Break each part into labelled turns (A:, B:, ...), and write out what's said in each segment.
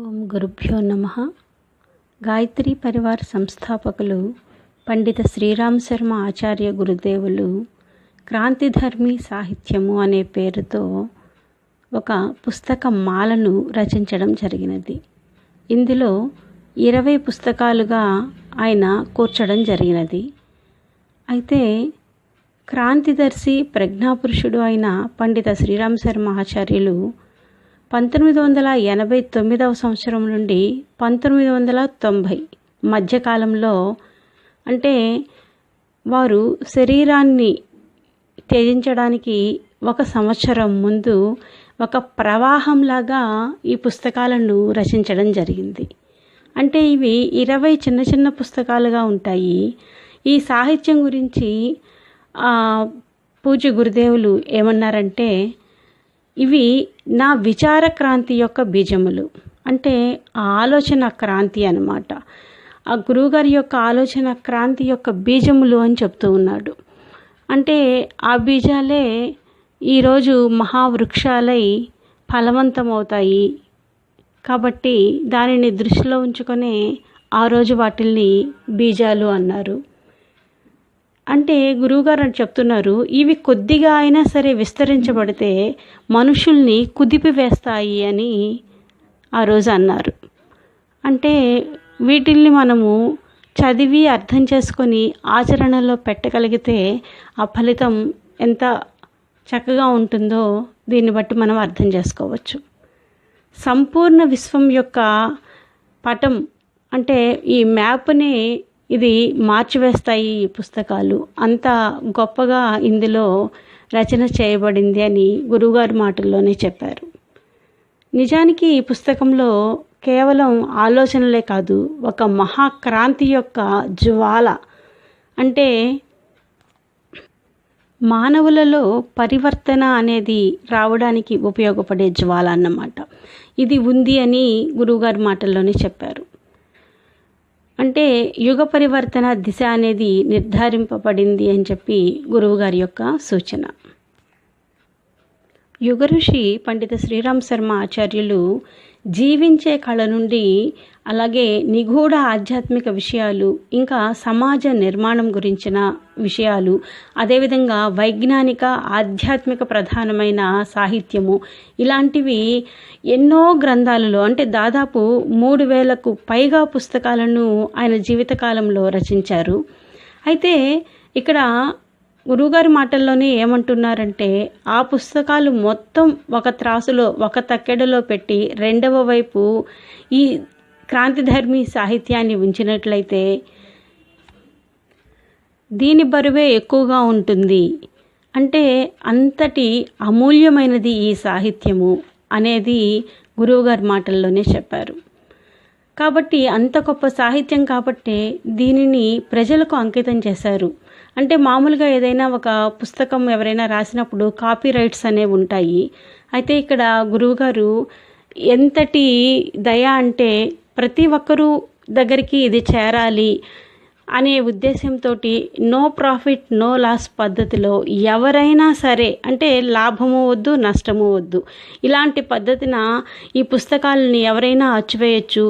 A: ఓం గురుభ్యో నమః. గాయత్రి పరివార్ సంస్థాపకులు పండిత శ్రీరామ్ శర్మ ఆచార్య గురుదేవులు క్రాంతిధర్మి సాహిత్యము అనే పేరుతో ఒక పుస్తక మాలను రచించడం జరిగినది. ఇందులో 20 పుస్తకాలుగా ఆయన కూర్చడం జరిగినది. అయితే క్రాంతిదర్శి ప్రజ్ఞాపురుషుడు అయిన పండిత శ్రీరామ్ శర్మ ఆచార్యులు 1989వ సంవత్సరం నుండి 1990 మధ్యకాలంలో, అంటే వారు శరీరాన్ని త్యజించడానికి 1 సంవత్సరం ముందు ఒక ప్రవాహంలాగా ఈ పుస్తకాలను రచించడం జరిగింది. అంటే ఇవి 20 చిన్న చిన్న పుస్తకాలుగా ఉంటాయి. ఈ సాహిత్యం గురించి పూజ్య గురుదేవులు ఏమన్నారంటే, ఇవి నా విచార క్రాంతి యొక్క బీజములు, అంటే ఆలోచన క్రాంతి అన్నమాట. ఆ గురువుగారి యొక్క ఆలోచన క్రాంతి యొక్క బీజములు అని చెప్తూ ఉన్నాడు. అంటే ఆ బీజాలే ఈరోజు మహావృక్షాలై ఫలవంతమవుతాయి. కాబట్టి దానిని దృష్టిలో ఉంచుకొని ఆ రోజు వాటిల్ని బీజాలు అన్నారు. అంటే గురువుగారు చెప్తున్నారు, ఇవి కొద్దిగా అయినా సరే విస్తరించబడితే మనుషుల్ని కుదిపివేస్తాయి అని ఆ రోజు అన్నారు. అంటే వీటిల్ని మనము చదివి అర్థం చేసుకొని ఆచరణలో పెట్టగలిగితే ఆ ఫలితం ఎంత చక్కగా ఉంటుందో దీన్ని బట్టి మనం అర్థం చేసుకోవచ్చు. సంపూర్ణ విశ్వం యొక్క పటం, అంటే ఈ మ్యాప్ని ఇది మార్చివేస్తాయి ఈ పుస్తకాలు. అంత గొప్పగా ఇందులో రచన చేయబడింది అని గురువుగారి మాటల్లోనే చెప్పారు. నిజానికి ఈ పుస్తకంలో కేవలం ఆలోచనలే కాదు, ఒక మహాక్రాంతి యొక్క జ్వాల, అంటే మానవులలో పరివర్తన అనేది రావడానికి ఉపయోగపడే జ్వాల అన్నమాట. ఇది ఉంది అని గురువుగారి మాటల్లోనే చెప్పారు. అంటే యుగ పరివర్తన దిశ అనేది నిర్ధారింపబడింది అని చెప్పి గురువుగారి యొక్క సూచన. యుగ ఋషి పండిత శ్రీరామ్ శర్మ ఆచార్యులు జీవించే కళ నుండి, అలాగే నిగూఢ ఆధ్యాత్మిక విషయాలు, ఇంకా సమాజ నిర్మాణం గురించిన విషయాలు, అదేవిధంగా వైజ్ఞానిక ఆధ్యాత్మిక ప్రధానమైన సాహిత్యము, ఇలాంటివి ఎన్నో గ్రంథాలలో, అంటే దాదాపు 3000కు పైగా పుస్తకాలను ఆయన జీవితకాలంలో రచించారు. అయితే ఇక్కడ గురువుగారి మాటల్లోనే ఏమంటున్నారంటే, ఆ పుస్తకాలు మొత్తం ఒక త్రాసులో, ఒక తక్కెడలో పెట్టి రెండవ వైపు ఈ క్రాంతిధర్మి సాహిత్యాన్ని ఉంచినట్లయితే దీని బరువే ఎక్కువగా ఉంటుంది. అంటే అంతటి అమూల్యమైనది ఈ సాహిత్యము అనేది గురువుగారి మాటల్లోనే చెప్పారు. కాబట్టి అంత గొప్ప సాహిత్యం కాబట్టి దీనిని ప్రజలకు అంకితం చేశారు. అంటే మామూలుగా ఏదైనా ఒక పుస్తకం ఎవరైనా రాసినప్పుడు కాపీ రైట్స్ అనేవి ఉంటాయి. అయితే ఇక్కడ గురువుగారు ఎంతటి దయ అంటే, ప్రతి ఒక్కరూ దగ్గరికి ఇది చేరాలి అనే ఉద్దేశంతో నో ప్రాఫిట్ నో లాస్ పద్ధతిలో ఎవరైనా సరే, అంటే లాభము వద్దు నష్టము వద్దు, ఇలాంటి పద్ధతిన ఈ పుస్తకాలని ఎవరైనా అచ్చివేయచ్చు,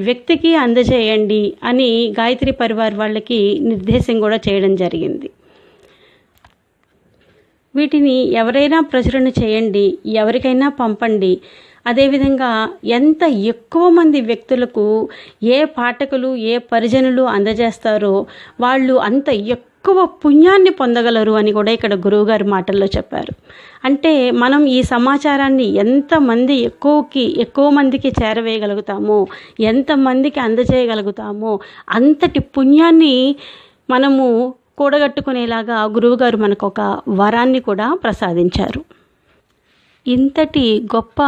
A: వ్యక్తికి అందజేయండి అని గాయత్రి పరివార్ వాళ్ళకి నిర్దేశం కూడా చేయడం జరిగింది. వీటిని ఎవరైనా ప్రచురణ చేయండి, ఎవరికైనా పంపండి. అదేవిధంగా ఎంత ఎక్కువ మంది వ్యక్తులకు ఏ పాఠకులు ఏ పరిజనులు అందజేస్తారో వాళ్ళు అంత ఎక్కువ పుణ్యాన్ని పొందగలరు అని కూడా ఇక్కడ గురువుగారి మాటల్లో చెప్పారు. అంటే మనం ఈ సమాచారాన్ని ఎంతమంది ఎక్కువ మందికి చేరవేయగలుగుతామో, ఎంతమందికి అందజేయగలుగుతామో అంతటి పుణ్యాన్ని మనము కూడగట్టుకునేలాగా గురువుగారు మనకు ఒక వరాన్ని కూడా ప్రసాదించారు. ఇంతటి గొప్ప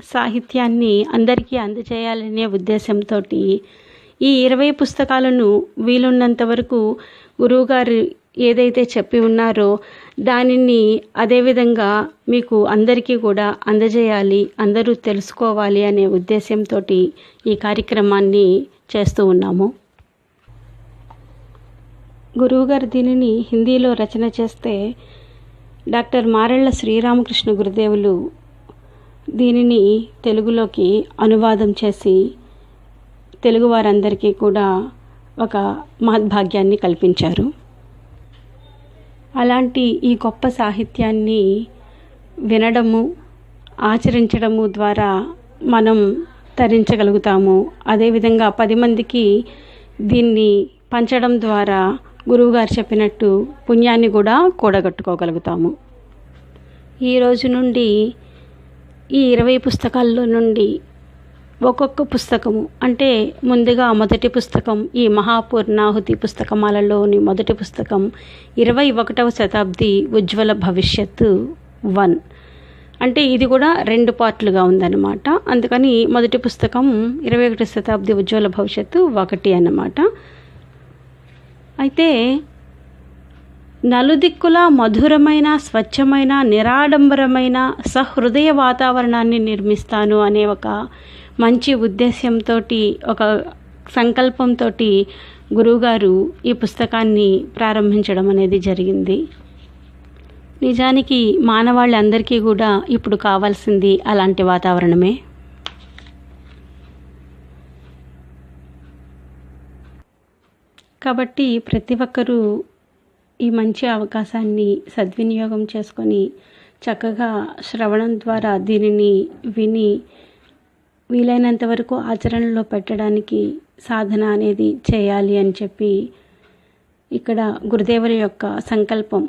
A: సాహిత్యాన్ని అందరికీ అందజేయాలనే ఉద్దేశంతో ఈ 20 పుస్తకాలను వీలున్నంత వరకు గురువుగారు ఏదైతే చెప్పి ఉన్నారో దానిని అదేవిధంగా మీకు అందరికీ కూడా అందజేయాలి, అందరూ తెలుసుకోవాలి అనే ఉద్దేశంతో ఈ కార్యక్రమాన్ని చేస్తూ ఉన్నాము. గురువుగారు దీనిని హిందీలో రచన చేస్తే డాక్టర్ మారెళ్ళ శ్రీరామకృష్ణ గురుదేవులు దీనిని తెలుగులోకి అనువాదం చేసి తెలుగు వారందరికీ కూడా ఒక మహద్భాగ్యాన్ని కల్పించారు. అలాంటి ఈ గొప్ప సాహిత్యాన్ని వినడము, ఆచరించడము ద్వారా మనం తరించగలుగుతాము. అదేవిధంగా 10 మందికి దీన్ని పంచడం ద్వారా గురువుగారు చెప్పినట్టు పుణ్యాన్ని కూడా కూడగట్టుకోగలుగుతాము. ఈ రోజు నుండి ఈ 20 పుస్తకాల్లో నుండి ఒక్కొక్క పుస్తకము, అంటే ముందుగా మొదటి పుస్తకం ఈ మహాపూర్ణాహుతి పుస్తకమాలలోని మొదటి పుస్తకం 21వ శతాబ్ది ఉజ్వల భవిష్యత్తు 1, అంటే ఇది కూడా 2 పార్ట్లుగా ఉందన్నమాట. అందుకని మొదటి పుస్తకం 21వ శతాబ్ది ఉజ్వల భవిష్యత్తు 1 అన్నమాట. అయితే నలుదిక్కుల మధురమైన, స్వచ్ఛమైన, నిరాడంబరమైన సహృదయ వాతావరణాన్ని నిర్మిస్తాను అనే ఒక మంచి ఉద్దేశంతో, ఒక సంకల్పంతో గురువుగారు ఈ పుస్తకాన్ని ప్రారంభించడం అనేది జరిగింది. నిజానికి మానవాళ్ళందరికీ కూడా ఇప్పుడు కావాల్సింది అలాంటి వాతావరణమే. కాబట్టి ప్రతి ఒక్కరూ ఈ మంచి అవకాశాన్ని సద్వినియోగం చేసుకొని చక్కగా శ్రవణం ద్వారా దీనిని విని వీలైనంత వరకు ఆచరణలో పెట్టడానికి సాధన అనేది చేయాలి అని చెప్పి, ఇక్కడ గురుదేవుల యొక్క సంకల్పం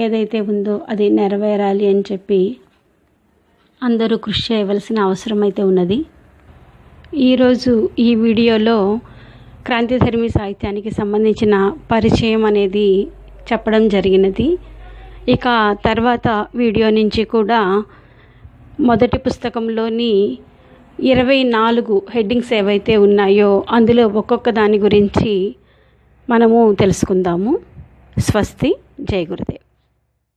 A: ఏదైతే ఉందో అది నెరవేరాలి అని చెప్పి అందరూ కృషి చేయవలసిన అవసరం అయితే ఉన్నది. ఈరోజు ఈ వీడియోలో క్రాంతిధర్మి సాహిత్యానికి సంబంధించిన పరిచయం అనేది చెప్పడం జరిగినది. ఇక తర్వాత వీడియో నుంచి కూడా మొదటి పుస్తకంలోని 24 హెడ్డింగ్స్ ఏవైతే ఉన్నాయో అందులో ఒక్కొక్క దాని గురించి మనము తెలుసుకుందాము. స్వస్తి. జై గురుదేవ్.